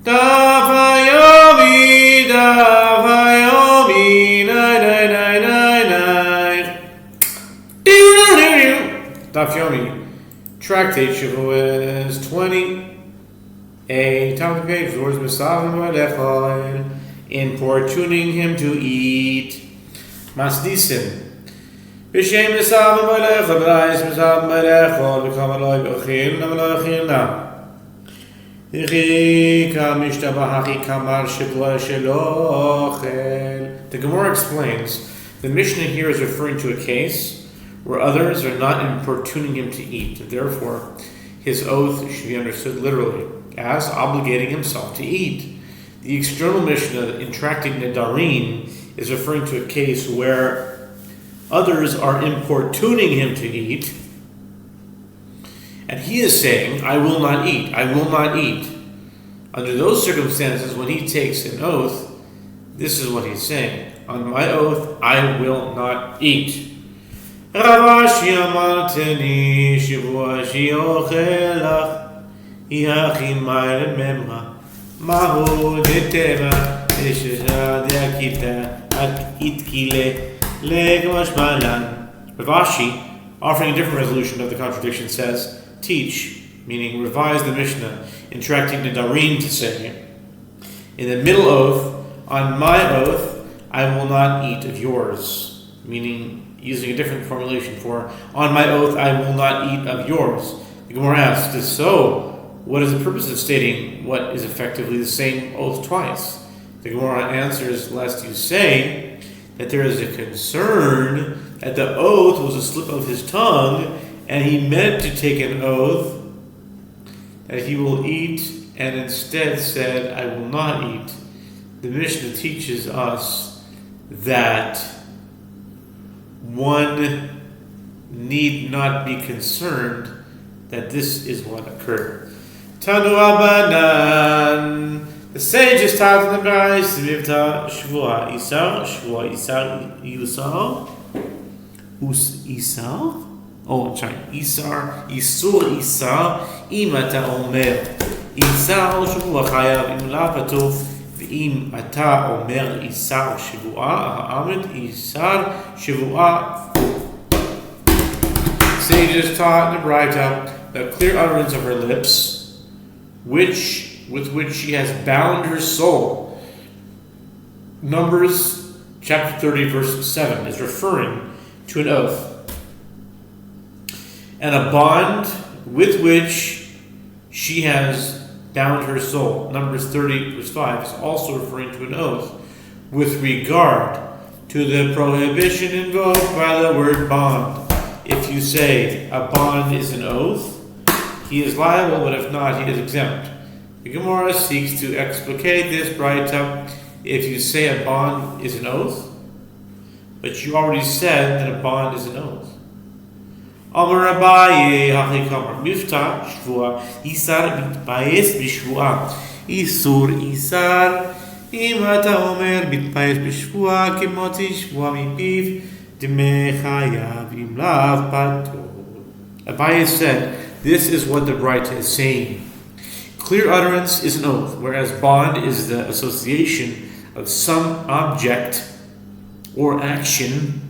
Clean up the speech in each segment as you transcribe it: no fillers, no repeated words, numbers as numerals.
Daf Yomi, Daf Yomi, nine. Daf Yomi, Tractate Shevuos 20. A top of the page, Lord's Misavim Vadechon, importuning him to eat. Masdisim. B'shem Misavim Vadechon, B'rais Misavim Vadechon, B'kam Eloi B'ochin, Eloi Ochin Na. The Gemara explains, the Mishnah here is referring to a case where others are not importuning him to eat. Therefore, his oath should be understood literally, as obligating himself to eat. The external Mishnah in Tractate Nedarim is referring to a case where others are importuning him to eat, and he is saying, I will not eat, I will not eat. Under those circumstances, when he takes an oath, this is what he's saying. On my oath, I will not eat. Ravashi amarteni Shevuos ochelach Yachi Ma'ir Memra Mahu Deteva Eshesha Deakita At Itkile Legmash Malan. Ravashi, offering a different resolution of the contradiction, says, teach, meaning revise the Mishnah in Tractate Nedarim to say, in the middle oath, on my oath, I will not eat of yours, meaning using a different formulation for, on my oath, I will not eat of yours. The Gemara asks, so, what is the purpose of stating what is effectively the same oath twice? The Gemara answers, lest you say that there is a concern that the oath was a slip of his tongue, and he meant to take an oath that he will eat, and instead said, I will not eat. The Mishnah teaches us that one need not be concerned that this is what occurred. Tanu Abanan. The sages taught in the Bryce, Mivta Shvua Isar, Isar. Oh, I'm sorry. Isur Isar, Imata Omer. Isar Shvua Chayav, Imla Patuf, V'im Ata Omer Isar Shvua, Ha'amid Isar Shvua. Sages taught in the Braita the clear utterance of her lips, with which she has bound her soul. Numbers chapter 30, verse 7 is referring to an oath. And a bond with which she has bound her soul. Numbers 30, verse 5 is also referring to an oath with regard to the prohibition invoked by the word bond. If you say a bond is an oath, he is liable, but if not, he is exempt. The Gemara seeks to explicate this Braita. If you say a bond is an oath, but you already said that a bond is an oath. Amar Abaye Hachikamar Mifta Shvua Isar Bitbayes Bishvua Isur Isar Imata Omer Bitbayes Bishvua Kimoti Shvua Mipiv Demechayav Imlav Pato. Abaye said, this is what the Braita is saying. Clear utterance is an oath, whereas bond is the association of some object or action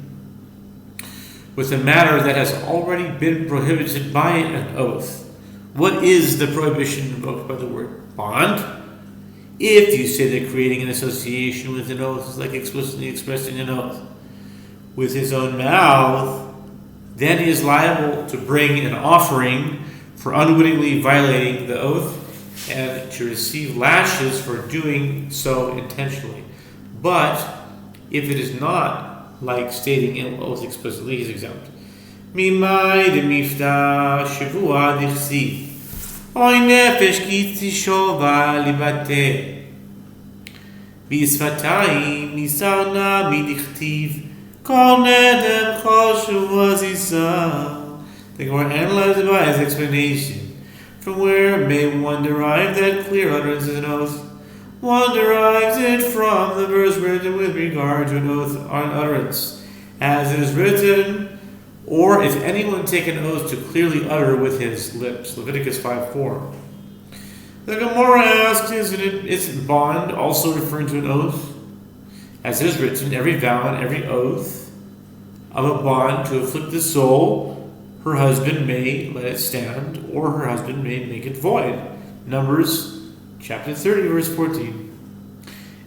with a matter that has already been prohibited by an oath. What is the prohibition invoked by the word bond? If you say that creating an association with an oath is like explicitly expressing an oath with his own mouth, then he is liable to bring an offering for unwittingly violating the oath and to receive lashes for doing so intentionally. But if it is not like stating an oath explicitly, he is exempt. Mimai de mifta Shevua dichsi. Oy nefesh ki tishova libate. Bisfatayim nisarna midichtiv. Kol nedem chol Shevuos Isar. The Gemara analyzes by his explanation. From where may one derive that clear utterance is an oath? One derives it from the verse written with regard to an oath on utterance, as it is written, or if anyone take an oath to clearly utter with his lips. Leviticus 5:4. The Gemara asks, isn't bond also referring to an oath? As it is written, every vow and every oath of a bond to afflict the soul, her husband may let it stand, or her husband may make it void. Numbers chapter 30, verse 14.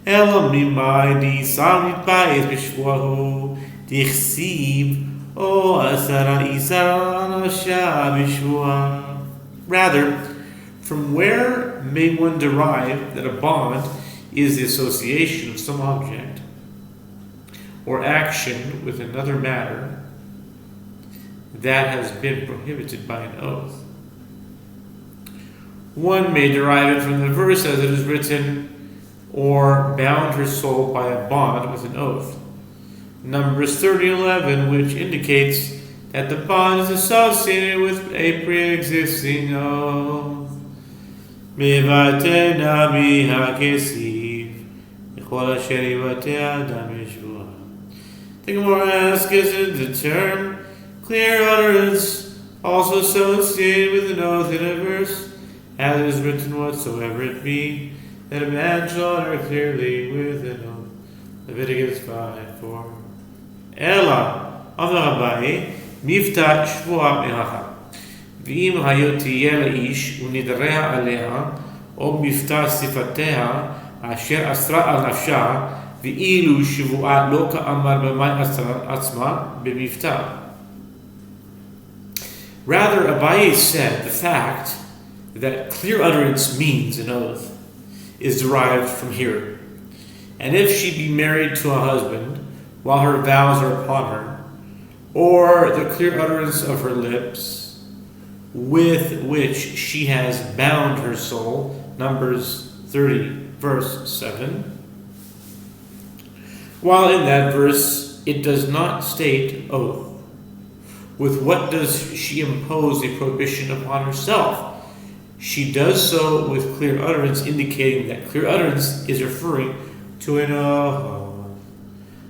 Ela mimai di samit ba'ez b'shvuahu dichsiv o asara isara anasha b'shvuah. Rather, from where may one derive that a bond is the association of some object or action with another matter that has been prohibited by an oath? One may derive it from the verse as it is written, or bound her soul by a bond with an oath. Numbers 30:11, which indicates that the bond is associated with a pre-existing oath. Mivatena biha kesiv, echol asher yivateh adam yeshua. The Gemara asks, isn't the term clear utterance also associated with an oath in a verse, as it is written, whatsoever it be, that a man shall utter clearly with an oath? Leviticus 5:4. Ela, Amar Abaye, Mifta Shvuah Mehacha. V'im hayot tiyeh la'ish u'nidrea alea, o mifta sifateha, asher asra al nafsha, v'ilu shvuah lo ka'amar b'may asra atzma b'mifta. Rather, Abaye said the fact that clear utterance means an oath is derived from here. And if she be married to a husband while her vows are upon her, or the clear utterance of her lips with which she has bound her soul, Numbers 30, verse 7, while in that verse it does not state oath, with what does she impose a prohibition upon herself? She does so with clear utterance, indicating that clear utterance is referring to an oath.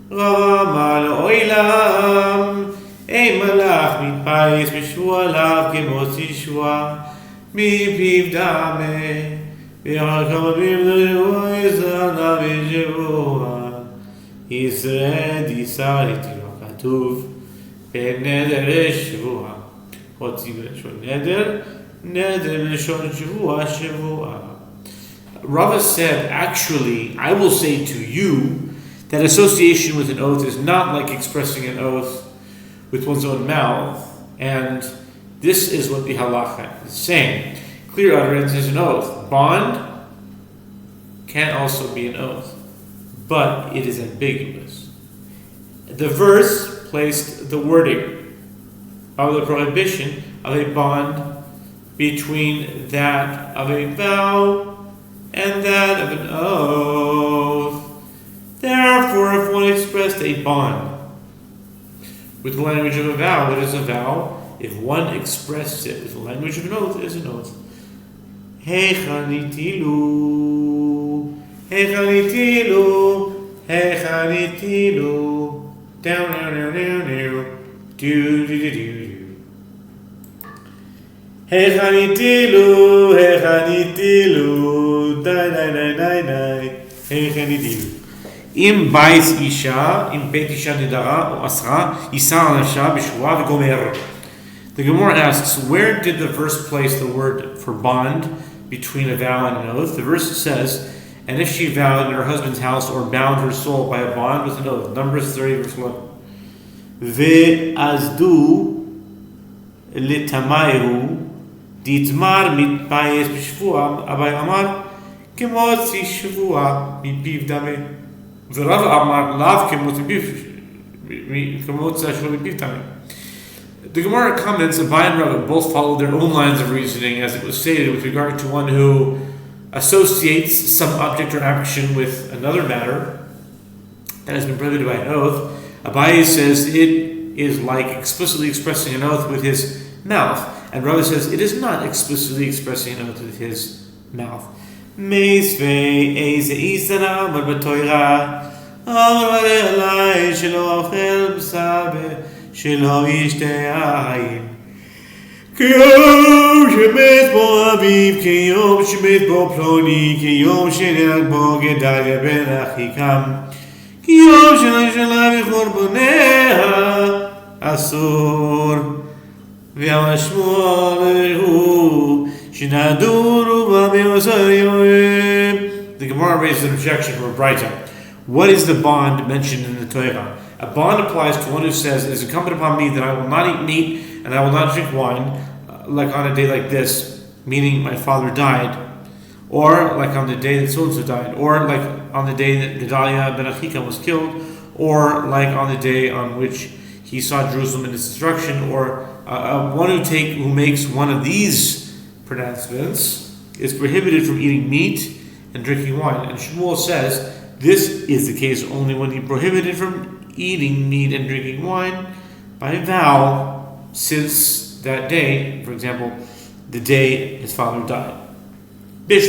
Ramal oilam, ein malach mitpayis b'shvuah lav kemot yeshua mi piv dame v'yachar kamavim l'shvuah yisana b'shvuah Yisrael disar itiro katuv b'neder shvuah hotzi b'lashon neder b'lashon shvuah. Rava said, actually, I will say to you that association with an oath is not like expressing an oath with one's own mouth, and this is what the halacha is saying. Clear utterance is an oath. Bond can also be an oath, but it is ambiguous. The verse placed the wording of the prohibition of a bond between that of a vow and that of an oath. Therefore, if one expressed a bond with the language of a vow, it is a vow. If one expressed it with the language of an oath, it is an oath. Hechanitilu, hechanitilu, hechanitilu, down, down, down, down, down, do, do, do, do. Hechanitilu, hechanitilu, dai, dai, dai, dai, dai, hechanitilu. Im bais isha, im bet isha nidara or asra, isa anasha b'shvuah v'gomer. The Gemara asks, where did the verse place the word for bond between a vow and an oath? The verse says, and if she vowed in her husband's house or bound her soul by a bond with an oath. Numbers 30, verse 11. Ve'azdu litamayu ditmar mitpayes b'shvuah Abai amar kemotzi shvuah mipiv dameh. The Gemara comments that Abai and Rava both follow their own lines of reasoning, as it was stated with regard to one who associates some object or action with another matter that has been prohibited by an oath. Abai says it is like explicitly expressing an oath with his mouth, and Rava says it is not explicitly expressing an oath with his mouth. Meisvei eize isara amar b'toira amar elai shelo ochel b'sabe shelo yishte ayin כיום שמת בו אביו, כיום שמת בו פלוני, כיום שנהרג בו גדליה בן אחיקם, כיום שנשאלה בחורבניה אסור. ועל שמואל הוא שנדורו במאוסריהם. The Gemara raises an objection from a Braita. What is the bond mentioned in the Torah? A bond applies to one who says, it is incumbent upon me that I will not eat meat and I will not drink wine, like on a day like this, meaning my father died, or like on the day that so-and-so died, or like on the day that Gedaliah ben Achikam was killed, or like on the day on which he saw Jerusalem in its destruction, or one who makes one of these pronouncements is prohibited from eating meat and drinking wine. And Shmuel says this is the case only when he prohibited from eating meat and drinking wine by vow since that day, for example, the day his father died. The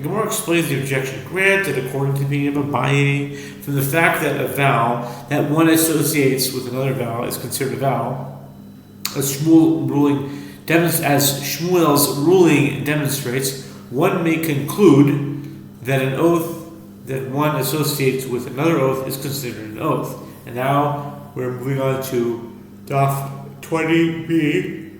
Gemara explains the objection. Granted, according to the opinion of Abaye, from the fact that a vow that one associates with another vow is considered a vow, as Shmuel's ruling demonstrates, one may conclude that an oath that one associates with another oath is considered an oath. And now we're moving on to Daf 20b,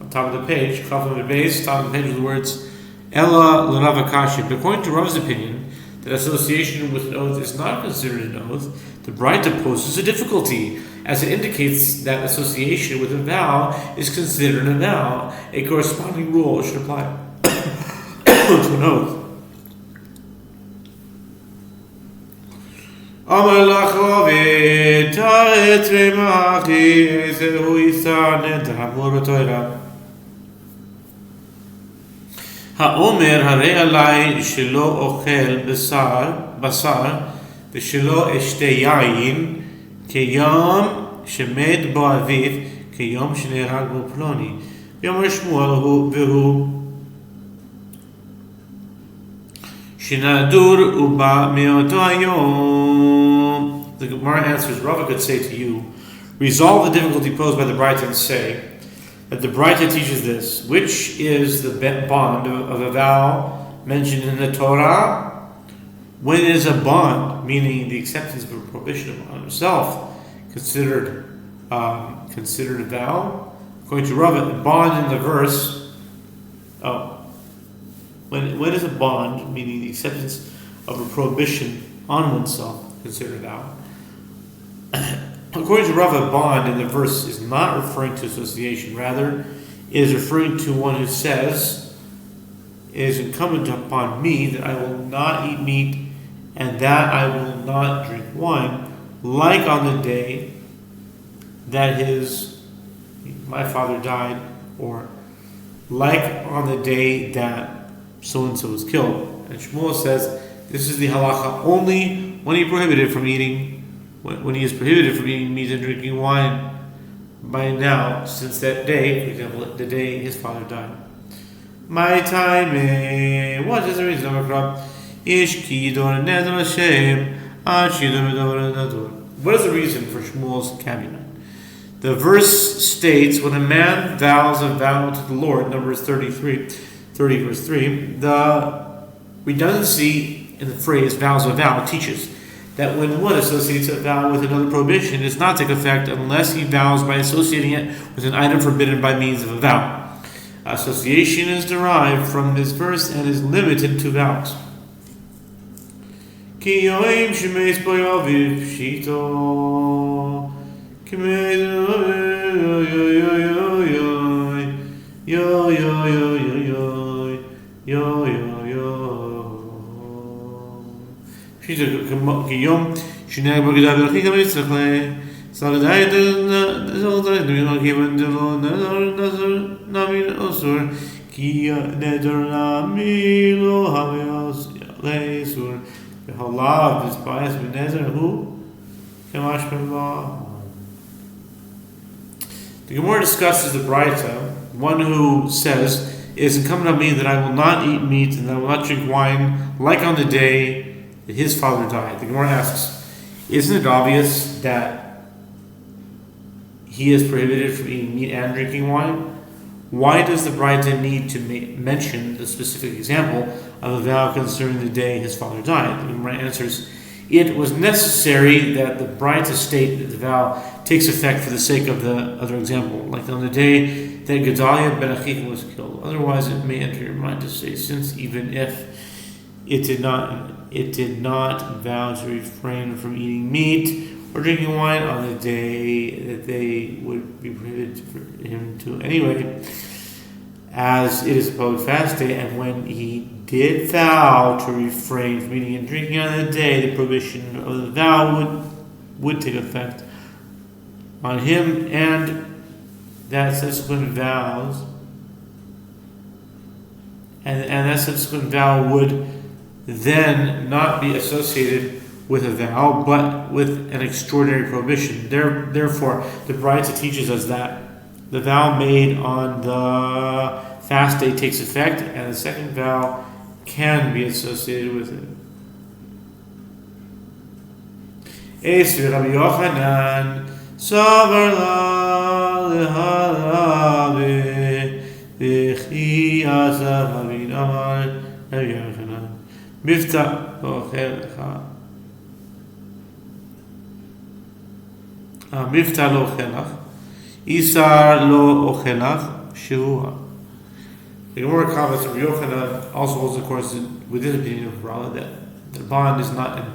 on top of the page, top of the base, top of the page with the words Ella l'Rav Akashi. But according to Rav's opinion, that association with an oath is not considered an oath, the Braita poses a difficulty, as it indicates that association with a vow is considered a vow. A corresponding rule should apply to an oath. Amar lachove ta'etre ma'achi zehu yisar nedamur b'toira. Ha'omer harei alai shelo ochel basar v'shelo eshte yayin keyom shemed bo aviv keyom shenehirag bo ploni. Yomer Shmuel v'hu shinadur uba me'oto hayom. The Gemara answers, Rava could say to you, resolve the difficulty posed by the Braita and say that the Braita teaches this, which is the bond of a vow mentioned in the Torah. When it is a bond, meaning the acceptance of a prohibition on himself, considered a vow. According to Rava, the bond in the verse, when is a bond, meaning the acceptance of a prohibition on oneself, considered a vow? According to Rava, a bond in the verse is not referring to association. Rather, it is referring to one who says, it is incumbent upon me that I will not eat meat and that I will not drink wine, like on the day that my father died, or like on the day that so-and-so was killed. And Shmuel says this is the halacha only when he is prohibited from eating meat and drinking wine by now, since that day, for example, the day his father died. My time, what is the reason of a crop? What is the reason for Shmuel's caveat? The verse states, when a man vows a vow to the Lord, Numbers 30 verse 3, the redundancy in the phrase vows a vow teaches that when one associates a vow with another prohibition, it does not take effect unless he vows by associating it with an item forbidden by means of a vow. Association is derived from this verse and is limited to vows. Ki yoim shemeis bo yaviv pshito ki כיום שנהג בגדה ולכי גם יצטרך סגדה את זולת דמינו כיוון דלו נזר נמי לאסור כי נדר נמי לא הווה לאסור והלאו וספייס בנזר הוא כמשמע בה. The Gemara discusses the Braita, one who says, it is incumbent on me that I will not eat meat and I will not drink wine like on the day that his father died. The Gemara asks, isn't it obvious that he is prohibited from eating meat and drinking wine? Why does the bride need to mention the specific example of a vow concerning the day his father died? The Gemara answers, it was necessary that the bride to state that the vow takes effect for the sake of the other example, like on the day that Gedaliah ben Achikam was killed. Otherwise, it may enter your mind to say, since even if it did not vow to refrain from eating meat or drinking wine on the day that they would be prohibited for him to anyway, as it is a public fast day, and when he did vow to refrain from eating and drinking on the day, the prohibition of the vow would take effect on him, and that subsequent vows and that subsequent vow would then not be associated with a vow, but with an extraordinary prohibition. Therefore, the Brisa teaches us that the vow made on the fast day takes effect, and the second vow can be associated with it. Esri Rabbi Yochanan Sofer lehalabe v'chi asav Rabbi Amar Rabbi Yochanan Mifta ochel lecha Mifta lo ochelach Isar lo ochelach Shevuos. The Gemara comments of Yochanan also holds, of course, within the opinion of Rala, that the bond is not an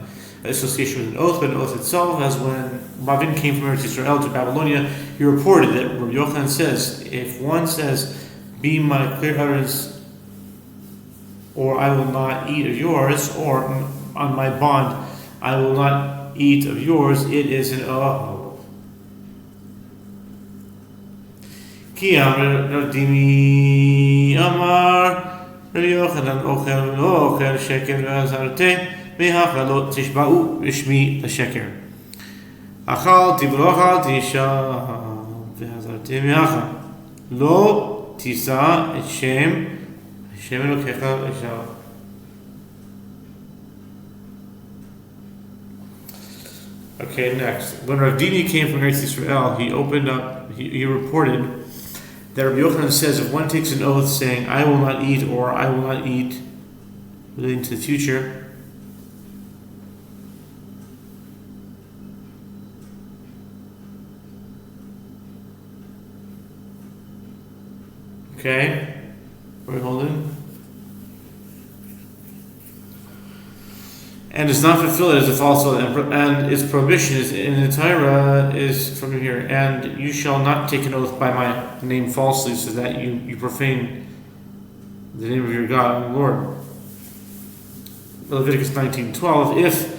association with an oath, but an oath itself. As when Ravin came from Eretz Israel to Babylonia, he reported that Rabbi Yochanan says, if one says, "Be my clear utterance," or "I will not eat of yours," or "On my bond, I will not eat of yours," it is an oath. Ki amar Dimi amar Rabbi Yochanan ochel lo ochel sheker ve'azarteh mehacha lo tishba'u b'shmi l'sheker achalti v'lo achalti sham ve'azarteh mehacha lo tisa et Shem Elokecha l'shav. Okay, next. When Rav Dini came from Eretz Israel, he reported that Rabbi Yochanan says, if one takes an oath saying, "I will not eat," or "I will not eat," relating to the future, okay, we're holding, and is not fulfilled as a false oath, and its prohibition is in the Torah is from here. And you shall not take an oath by my name falsely, so that you profane the name of your God and Lord. Leviticus 19:12. If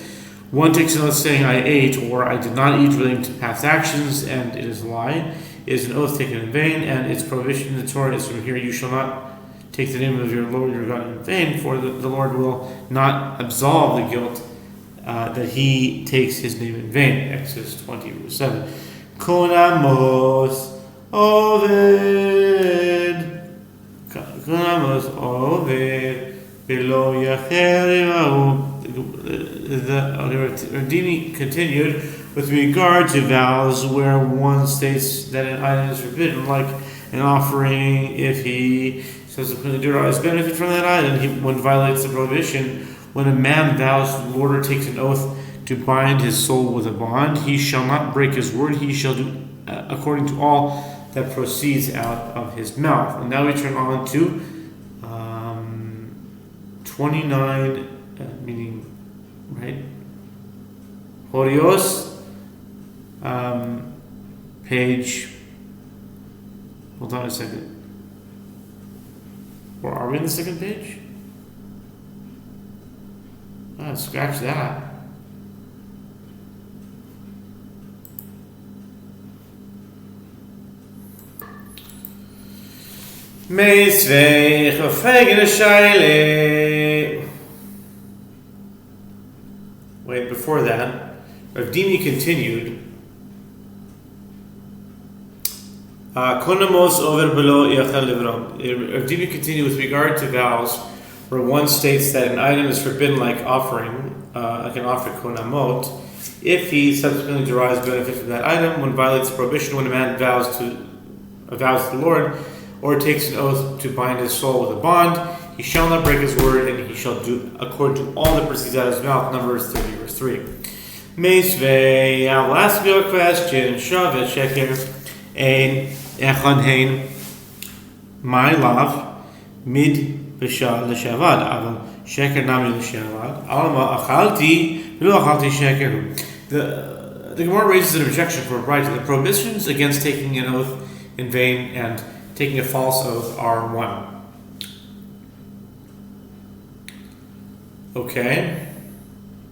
one takes an oath saying, "I ate," or "I did not eat," relating to past actions, and it is a lie, it is an oath taken in vain, and its prohibition in the Torah is from here. You shall not take the name of your Lord your God in vain, for the Lord will not absolve the guilt that he takes his name in vain. Exodus 20:7. Konamos Oved below Yacher. The Dini continued with regard to vows where one states that an item is forbidden, like an offering, if he subsequently derives benefit from that item, one violates the prohibition. When a man vows to the Lord or takes an oath to bind his soul with a bond, he shall not break his word. He shall do according to all that proceeds out of his mouth. And now we turn on to 29, meaning, right? Horios, page. Hold on a second. Or are we in the second page? Scratch that. Wait, before that, Rav Dimi continued. Konamos over below Yachal Livram. Rav Dimi continued with regard to vows where one states that an item is forbidden, like offering, like an offer konamot, if he subsequently derives benefit from that item, one violates the prohibition when a man vows to the Lord, or takes an oath to bind his soul with a bond, he shall not break his word, and he shall do according to all that proceeds out of his mouth. Numbers 30, verse 3. Meisvei, I will ask you a question. Shavet sheker, ein echad hein, my love, mid b'shah l'shavad, aval sheker nami l'shavad, alma achalti, v'lo achalti sheker. The Gemara raises an objection for the prohibitions against taking an oath in vain and taking a false oath are one. Okay.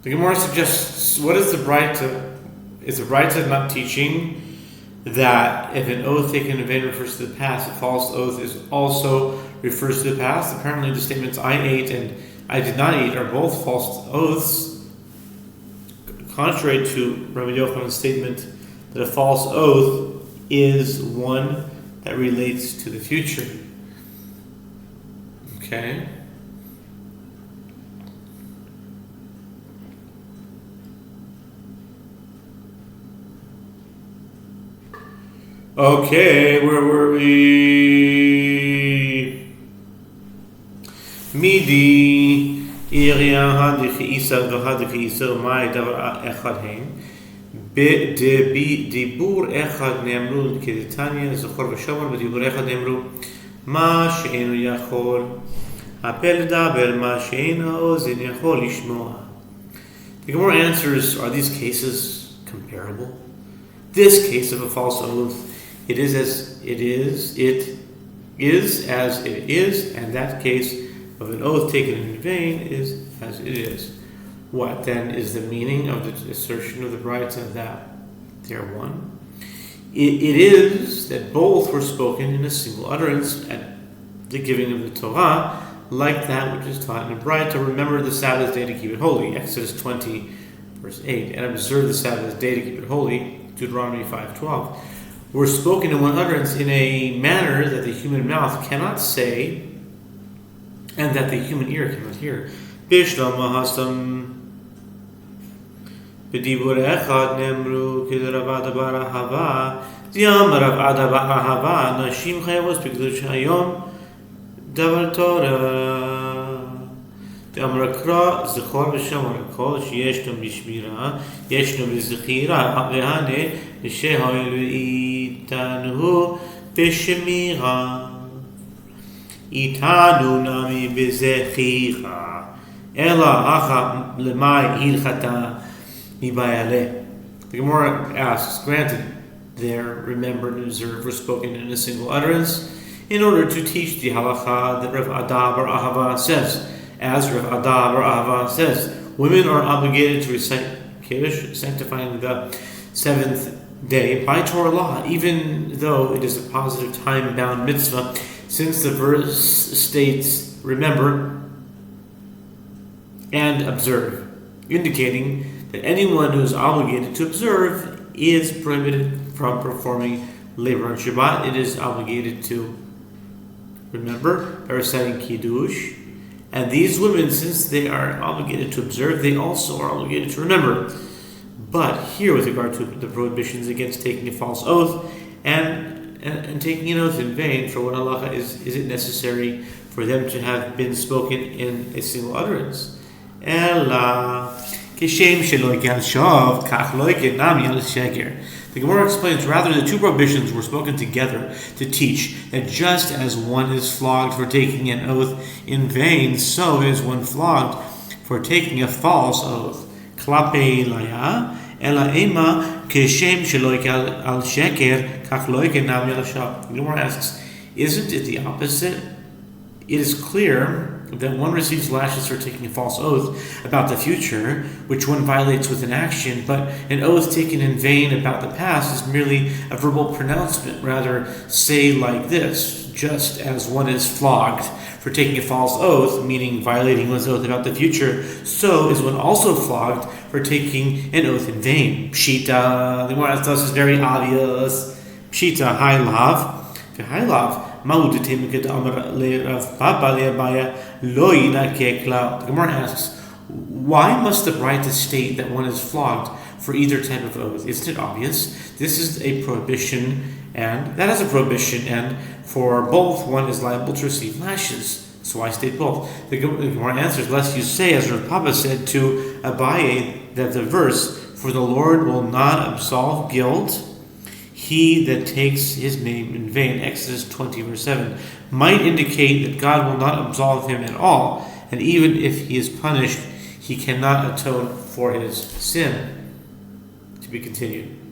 The Gemara suggests, what is the Braita? Is the Braita not teaching that if an oath taken in vain refers to the past, a false oath is also refers to the past? Apparently the statements I ate and I did not eat are both false oaths, contrary to Rabbi Yochanan's statement that a false oath is one that relates to the future. Okay. Okay, where were we? Midi Iriya Hadiki Isa Vahadiki Isa Mai Davar Echad Hain Dibur Echad Nemru Keditania Zachor Vashamar Dibur Echad Nemru Ma Sheinu Yachol Apel Daber Ma Sheinu Ozin Yachol Ishmoa. The Gemara answers, are these cases comparable? This case of a false oath, it is as it is, and that case of an oath taken in vain is as it is. What then is the meaning of the assertion of the Braita that they are one? It is that both were spoken in a single utterance at the giving of the Torah, like that which is taught in the Braita. Remember the Sabbath day to keep it holy, Exodus 20, verse 8, and observe the Sabbath day to keep it holy, Deuteronomy 5:12. Were spoken in one utterance in a manner that the human mouth cannot say and that the human ear cannot hear. Bishlam mahastam b'dibur echad nemru k'deravad bar ahava ziyam rav ada bar ahava nashim chayavos b'kedush hayom davar Torah Amra kra zechor v'shamar kol sheyeshnom b'shmira yeshnom b'zechira v'hane v'shehoyel v'itanu b'shmira itanu nami b'zechira ela acha lemay hilchata mibayale. The Gemara asks, granted, there, remembered and observed were spoken in a single utterance in order to teach the halacha that Rav Ada bar Ahava says. As Rav Ada bar Ahava says, women are obligated to recite Kiddush, sanctifying the seventh day, by Torah law, even though it is a positive time-bound mitzvah, since the verse states, remember and observe, indicating that anyone who is obligated to observe is prohibited from performing labor on Shabbat. It is obligated to remember by reciting Kiddush. And these women, since they are obligated to observe, they also are obligated to remember. But here, with regard to the prohibitions against taking a false oath and taking an oath in vain, for what halacha is it necessary for them to have been spoken in a single utterance? Ella kishem shelo yikal shav kach lo yikenam yal sheker. The Gemara explains, rather the two prohibitions were spoken together to teach that just as one is flogged for taking an oath in vain, so is one flogged for taking a false oath. Klape laya ela ema kishem shelo yikal al sheker kach lo yikenam yal shav. The Gemara asks, isn't it the opposite? It is clear that one receives lashes for taking a false oath about the future, which one violates with an action, but an oath taken in vain about the past is merely a verbal pronouncement. Rather, say like this, just as one is flogged for taking a false oath, meaning violating one's oath about the future, so is one also flogged for taking an oath in vain. Pshita, the one thus is very obvious. Pshita, high lav. The Gemara asks, why must the Braita state that one is flogged for either type of oath. Isn't it obvious? This is a prohibition, and that is a prohibition, and for both, one is liable to receive lashes. So I state both. The Gemara answers, lest you say, as Rav Papa said to Abaye, that the verse, for the Lord will not absolve guilt, he that takes his name in vain, Exodus 20 verse 7, might indicate that God will not absolve him at all, and even if he is punished, he cannot atone for his sin. To be continued.